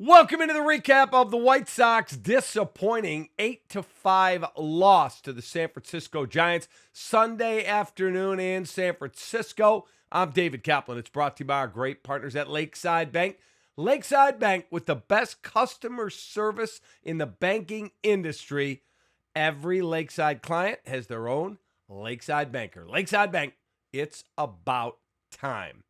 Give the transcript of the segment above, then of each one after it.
Welcome into the recap of the White Sox disappointing 8-5 loss to the San Francisco Giants Sunday afternoon in San Francisco. I'm David Kaplan. It's brought to you by our great partners at Lakeside Bank. Lakeside Bank, with the best customer service in the banking industry. Every Lakeside client has their own Lakeside banker. Lakeside Bank, it's about time.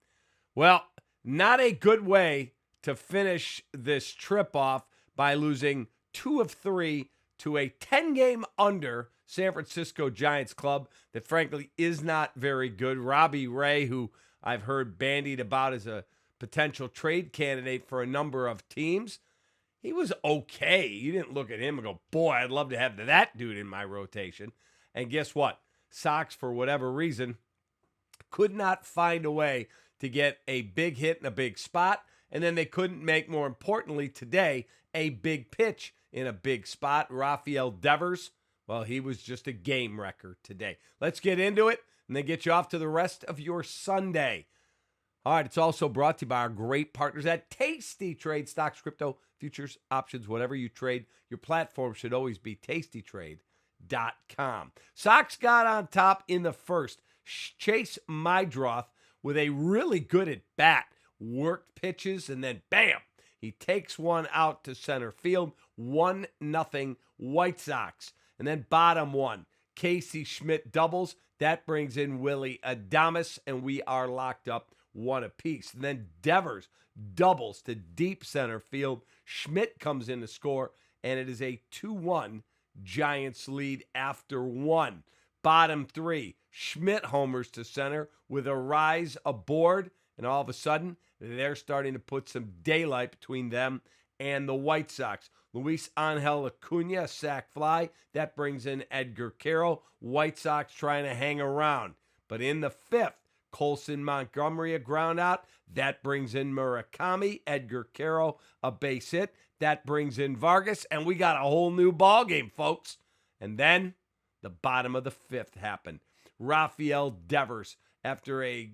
Well, not a good way to finish this trip off by losing 2 of 3 to a 10-game under San Francisco Giants club that frankly is not very good. Robbie Ray, who I've heard bandied about as a potential trade candidate for a number of teams, he was okay. You didn't look at him and go, boy, I'd love to have that dude in my rotation. And guess what? Sox, for whatever reason, could not find a way to get a big hit in a big spot. And then they couldn't make, more importantly today, a big pitch in a big spot. Rafael Devers, well, he was just a game wrecker today. Let's get into it and then get you off to the rest of your Sunday. All right, it's also brought to you by our great partners at Tasty Trade. Stocks, crypto, futures, options, whatever you trade, your platform should always be tastytrade.com. Sox got on top in the first. Chase Meidroth with a really good at bat. Worked pitches, and then bam, he takes one out to center field. 1-0 White Sox. And then bottom one, Casey Schmidt doubles. That brings in Willie Adames, and we are locked up 1 apiece. And then Devers doubles to deep center field. Schmidt comes in to score, and it is a 2-1 Giants lead after 1. Bottom 3, Schmidt homers to center with a rise aboard, and all of a sudden, they're starting to put some daylight between them and the White Sox. Luis Angel Acuna, sac fly. That brings in Edgar Carroll. White Sox trying to hang around. But in the 5th, Colson Montgomery, a ground out. That brings in Murakami. Edgar Carroll, a base hit. That brings in Vargas. And we got a whole new ball game, folks. And then the bottom of the 5th happened. Rafael Devers, after a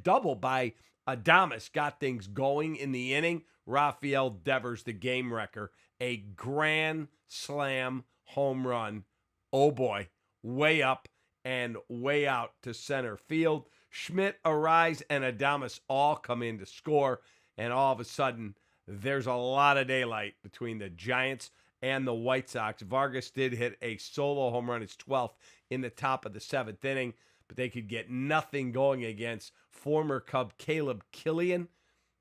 double by Adames, got things going in the inning. Rafael Devers, the game wrecker, a grand slam home run. Oh boy, way up and way out to center field. Schmidt, Arise, and Adames all come in to score, and all of a sudden, there's a lot of daylight between the Giants and the White Sox. Vargas did hit a solo home run, his 12th, in the top of the 7th inning, but they could get nothing going against former Cub Caleb Killian.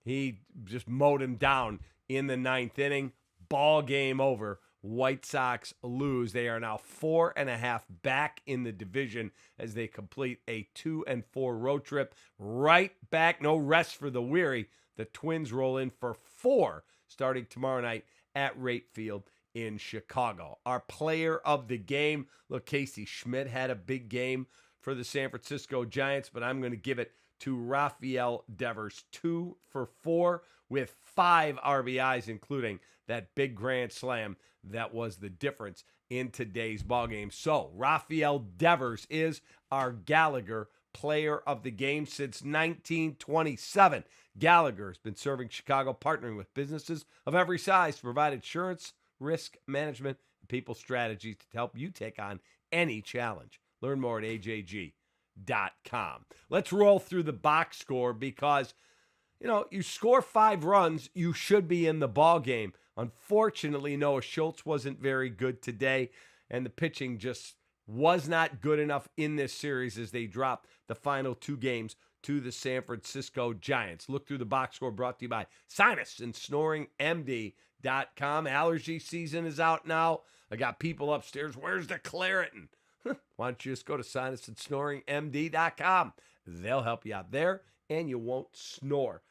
He just mowed him down in the 9th inning. Ball game over. White Sox lose. They are now 4.5 back in the division as they complete a 2-4 road trip. Right back, no rest for the weary. The Twins roll in for 4 starting tomorrow night at Rate Field in Chicago. Our player of the game, look, Casey Schmidt had a big game for the San Francisco Giants, but I'm going to give it to Rafael Devers. 2 for 4 with 5 RBIs, including that big grand slam that was the difference in today's ballgame. So Rafael Devers is our Gallagher player of the game since 1927. Gallagher has been serving Chicago, partnering with businesses of every size to provide insurance, risk management, and people strategies to help you take on any challenge. Learn more at ajg.com. Let's roll through the box score because, you score 5 runs, you should be in the ball game. Unfortunately, Noah Schultz wasn't very good today, and the pitching just was not good enough in this series as they dropped the final 2 games to the San Francisco Giants. Look through the box score brought to you by Sinus and Snoring MD.com. Allergy season is out now. I got people upstairs. Where's the Claritin? Why don't you just go to sinusandsnoringmd.com? They'll help you out there, and you won't snore.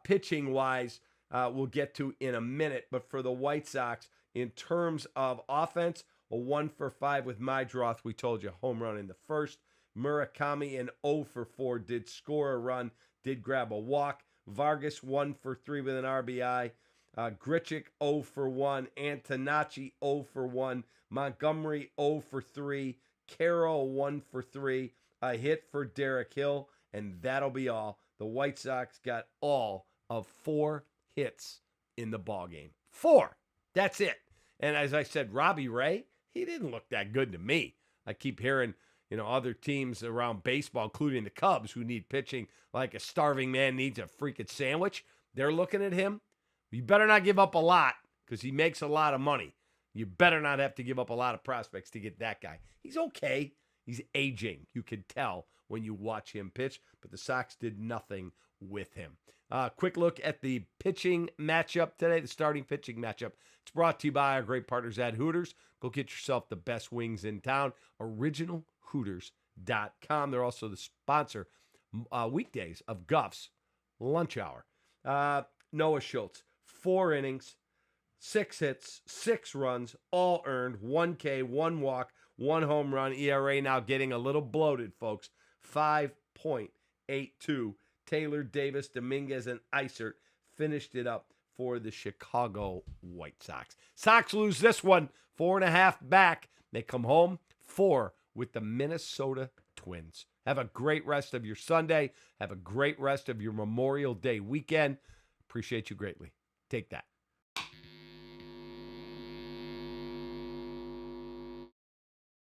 Pitching-wise, we'll get to in a minute, but for the White Sox, in terms of offense, a 1 for 5 with Meidroth. We told you, home run in the first. Murakami, an 0 for 4, did score a run, did grab a walk. Vargas, 1 for 3 with an RBI. Grichuk, 0 for 1. Antonacci, 0 for 1. Montgomery, 0 for 3. Carroll, 1 for 3. A hit for Derek Hill, and that'll be all. The White Sox got all of 4 hits in the ballgame. 4. That's it. And as I said, Robbie Ray, he didn't look that good to me. I keep hearing, other teams around baseball, including the Cubs, who need pitching like a starving man needs a freaking sandwich. They're looking at him. You better not give up a lot because he makes a lot of money. You better not have to give up a lot of prospects to get that guy. He's okay. He's aging. You can tell when you watch him pitch, but the Sox did nothing with him. Quick look at the pitching matchup today, the starting pitching matchup. It's brought to you by our great partners at Hooters. Go get yourself the best wings in town, originalhooters.com. They're also the sponsor weekdays of Guff's Lunch Hour. Noah Schultz, 4 innings, 6 hits, 6 runs, all earned, 1 K, 1 walk, 1 home run. ERA now getting a little bloated, folks. 5.82. Taylor, Davis, Dominguez, and Isert finished it up for the Chicago White Sox. Sox lose this one, 4.5 back. They come home 4 with the Minnesota Twins. Have a great rest of your Sunday. Have a great rest of your Memorial Day weekend. Appreciate you greatly. Take that.